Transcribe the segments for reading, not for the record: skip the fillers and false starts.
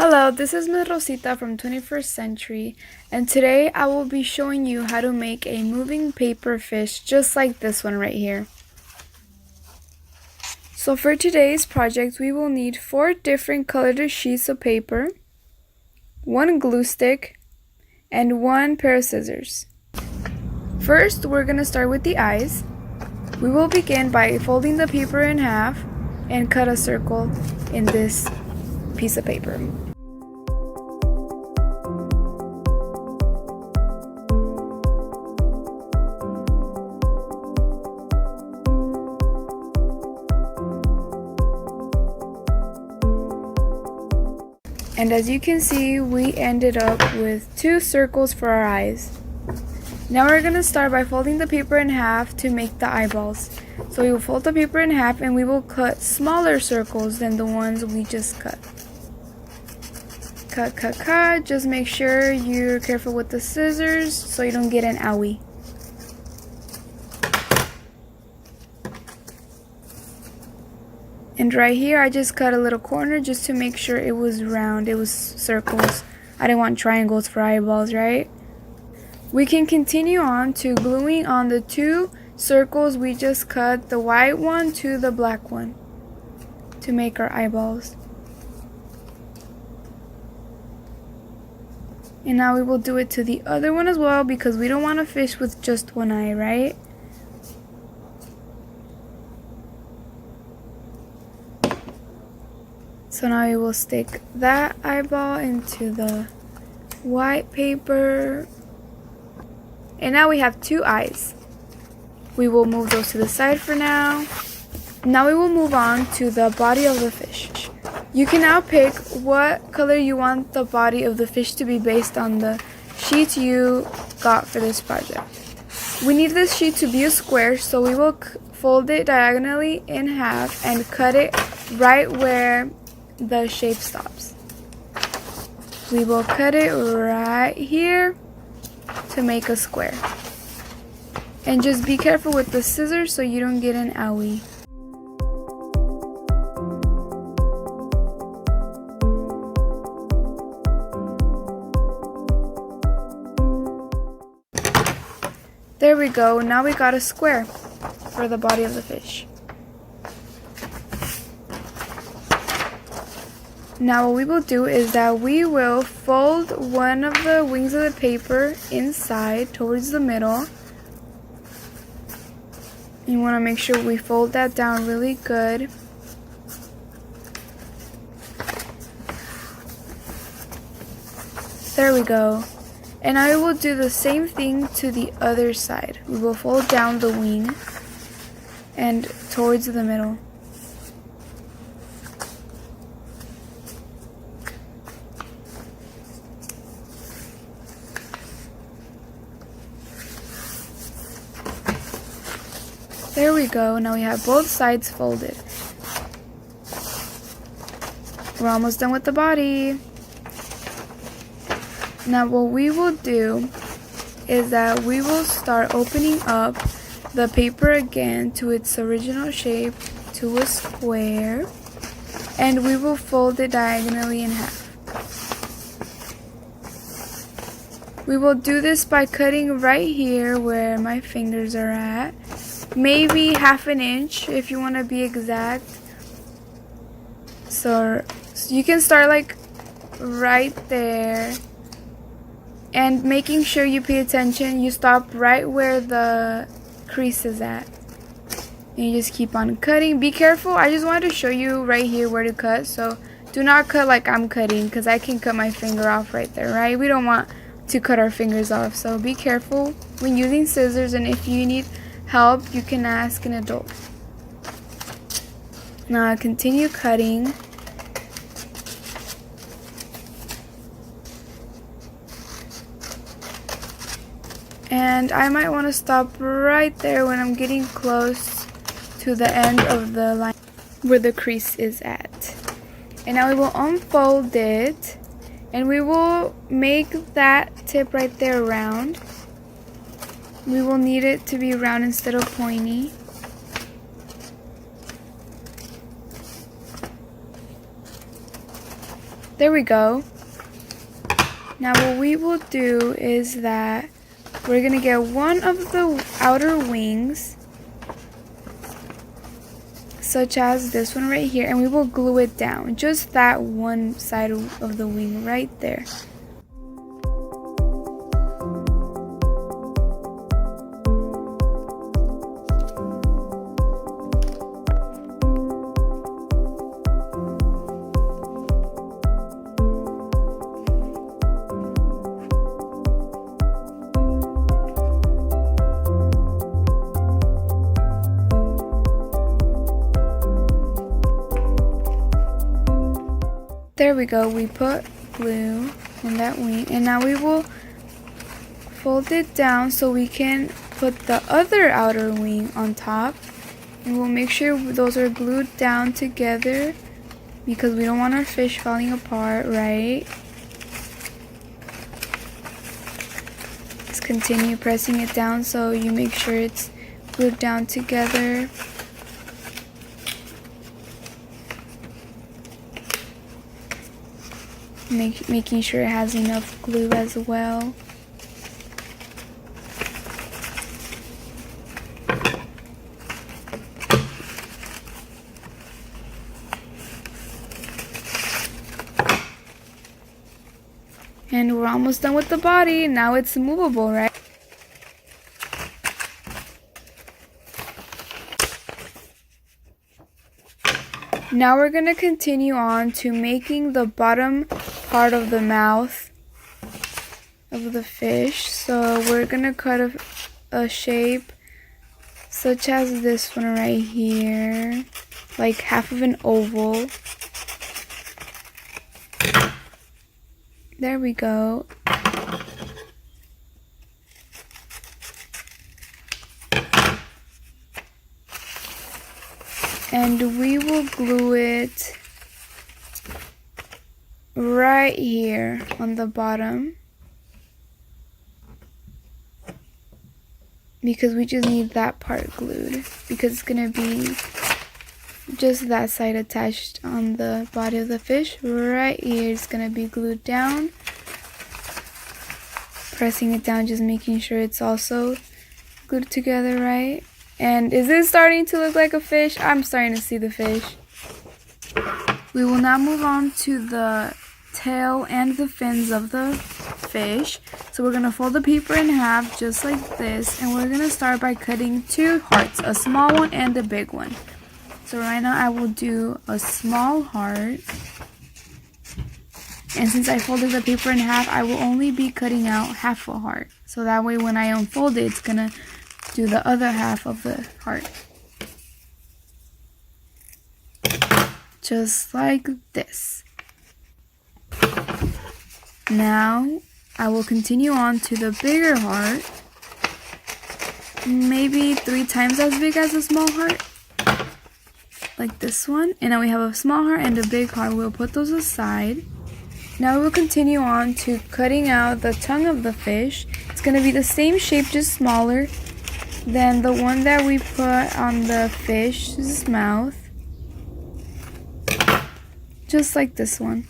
Hello, this is Ms. Rosita from 21st Century, and today I will be showing you how to make a moving paper fish just like this one right here. So for today's project, we will need 4 different colored sheets of paper, 1 glue stick, and 1 pair of scissors. First, we're going to start with the eyes. We will begin by folding the paper in half and cut a circle in this piece of paper. And as you can see, we ended up with 2 circles for our eyes. Now we're going to start by folding the paper in half to make the eyeballs. So we will fold the paper in half and we will cut smaller circles than the ones we just cut. Cut. Just make sure you're careful with the scissors so you don't get an owie. And right here, I just cut a little corner just to make sure it was round, it was circles. I didn't want triangles for eyeballs, right? We can continue on to gluing on the 2 circles we just cut, the white one to the black one, to make our eyeballs. And now we will do it to the other one as well because we don't want a fish with just one eye, right? So now we will stick that eyeball into the white paper. And now we have 2 eyes. We will move those to the side for now. Now we will move on to the body of the fish. You can now pick what color you want the body of the fish to be based on the sheet you got for this project. We need this sheet to be a square, so we will fold it diagonally in half and cut it right where the shape stops. We will cut it right here to make a square. And just be careful with the scissors so you don't get an owie. There we go. Now we got a square for the body of the fish. Now what we will do is that we will fold one of the wings of the paper inside towards the middle. You want to make sure we fold that down really good. There we go. And I will do the same thing to the other side. We will fold down the wing and towards the middle. There we go. Now we have both sides folded. We're almost done with the body. Now what we will do is that we will start opening up the paper again to its original shape, to a square, and we will fold it diagonally in half. We will do this by cutting right here where my fingers are at. Maybe ½ an inch if you want to be exact. So you can start like right there. And making sure you pay attention, you stop right where the crease is at. And you just keep on cutting. Be careful, I just wanted to show you right here where to cut. So do not cut like I'm cutting because I can cut my finger off right there, right? We don't want to cut our fingers off. So be careful when using scissors, and if you need help, you can ask an adult. Now continue cutting. And I might want to stop right there when I'm getting close to the end of the line where the crease is at. And now we will unfold it and we will make that tip right there round. We will need it to be round instead of pointy. There we go. Now what we will do is that we're gonna get one of the outer wings, such as this one right here, and we will glue it down. Just that one side of the wing right there. There we go, we put glue in that wing, and now we will fold it down so we can put the other outer wing on top, and we'll make sure those are glued down together because we don't want our fish falling apart, right? Just continue pressing it down so you make sure it's glued down together. Making sure it has enough glue as well. And we're almost done with the body. Now it's movable, right? Now we're going to continue on to making the bottom part of the mouth of the fish. So we're going to cut a shape such as this one right here, like half of an oval. There we go. And we will glue it right here on the bottom because we just need that part glued because it's gonna be just that side attached on the body of the fish. Right here is gonna be glued down. Pressing it down, just making sure it's also glued together right. And is this starting to look like a fish? I'm starting to see the fish. We will now move on to the tail and the fins of the fish. So we're going to fold the paper in half just like this. And we're going to start by cutting two hearts, a small one and a big one. So right now I will do a small heart. And since I folded the paper in half, I will only be cutting out half a heart. So that way when I unfold it, it's going to do the other half of the heart. Just like this. Now I will continue on to the bigger heart. Maybe 3 times as big as a small heart. Like this one. And now we have a small heart and a big heart. We'll put those aside. Now we'll continue on to cutting out the tongue of the fish. It's going to be the same shape, just smaller than the one that we put on the fish's mouth. Just like this one.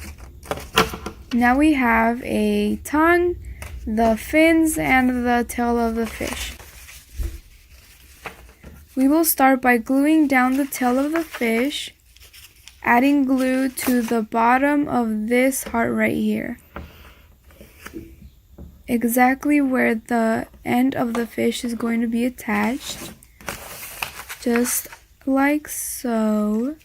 Now we have a tongue, the fins, and the tail of the fish. We will start by gluing down the tail of the fish, adding glue to the bottom of this heart right here. Exactly where the end of the fish is going to be attached. Just like so.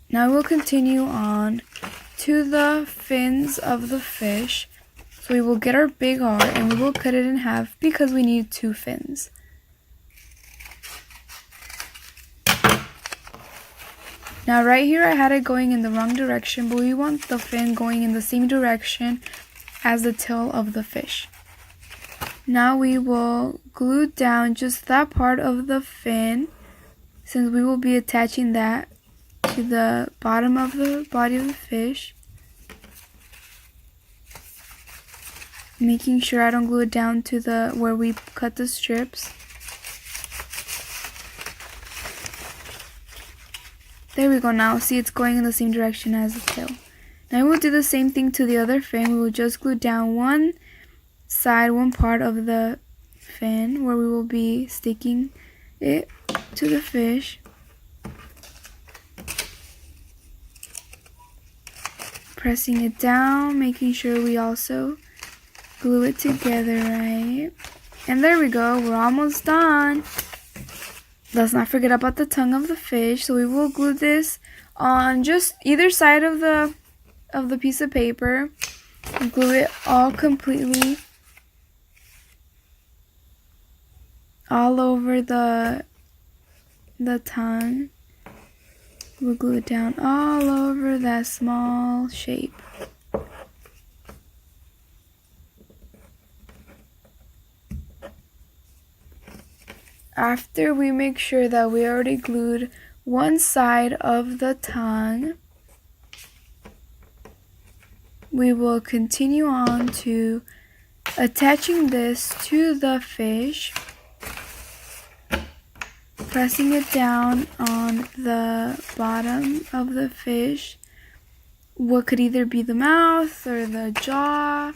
Now we'll continue on to the fins of the fish. So we will get our big heart and we will cut it in half because we need 2 fins. Now right here I had it going in the wrong direction, but we want the fin going in the same direction as the tail of the fish. Now we will glue down just that part of the fin, since we will be attaching that to the bottom of the body of the fish. Making sure I don't glue it down to the where we cut the strips. There we go. Now see, it's going in the same direction as the tail. Now we'll do the same thing to the other fin. We will just glue down one side, one part of the fin where we will be sticking it to the fish. Pressing it down, making sure we also glue it together, right? And there we go, we're almost done. Let's not forget about the tongue of the fish. So we will glue this on just either side of the piece of paper. Glue it all completely all over the tongue. We'll glue it down all over that small shape. After we make sure that we already glued one side of the tongue, we will continue on to attaching this to the fish, pressing it down on the bottom of the fish. What could either be the mouth or the jaw.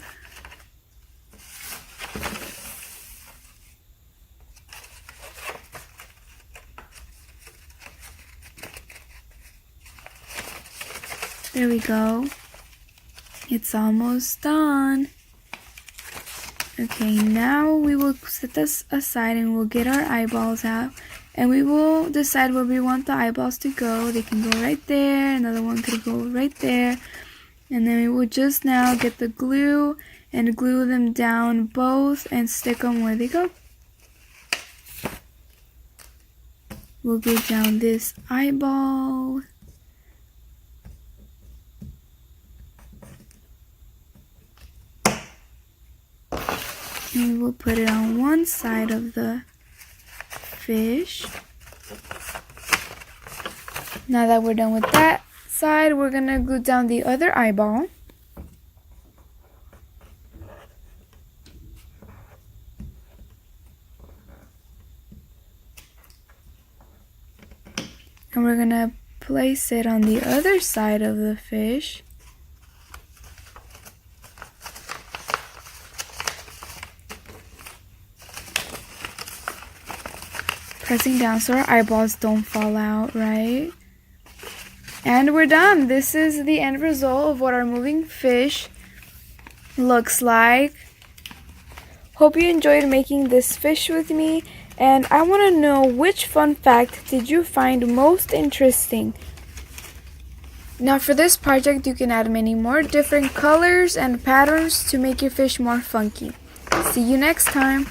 There we go. It's almost done. Okay, now we will set this aside and we'll get our eyeballs out. And we will decide where we want the eyeballs to go. They can go right there. Another one could go right there. And then we will just now get the glue and glue them down both and stick them where they go. We'll glue down this eyeball. And we'll put it on one side of the fish. Now that we're done with that side, we're gonna glue down the other eyeball. And we're gonna place it on the other side of the fish. Pressing down so our eyeballs don't fall out, right? And we're done. This is the end result of what our moving fish looks like. Hope you enjoyed making this fish with me, and I want to know, which fun fact did you find most interesting? Now for this project, you can add many more different colors and patterns to make your fish more funky. See you next time.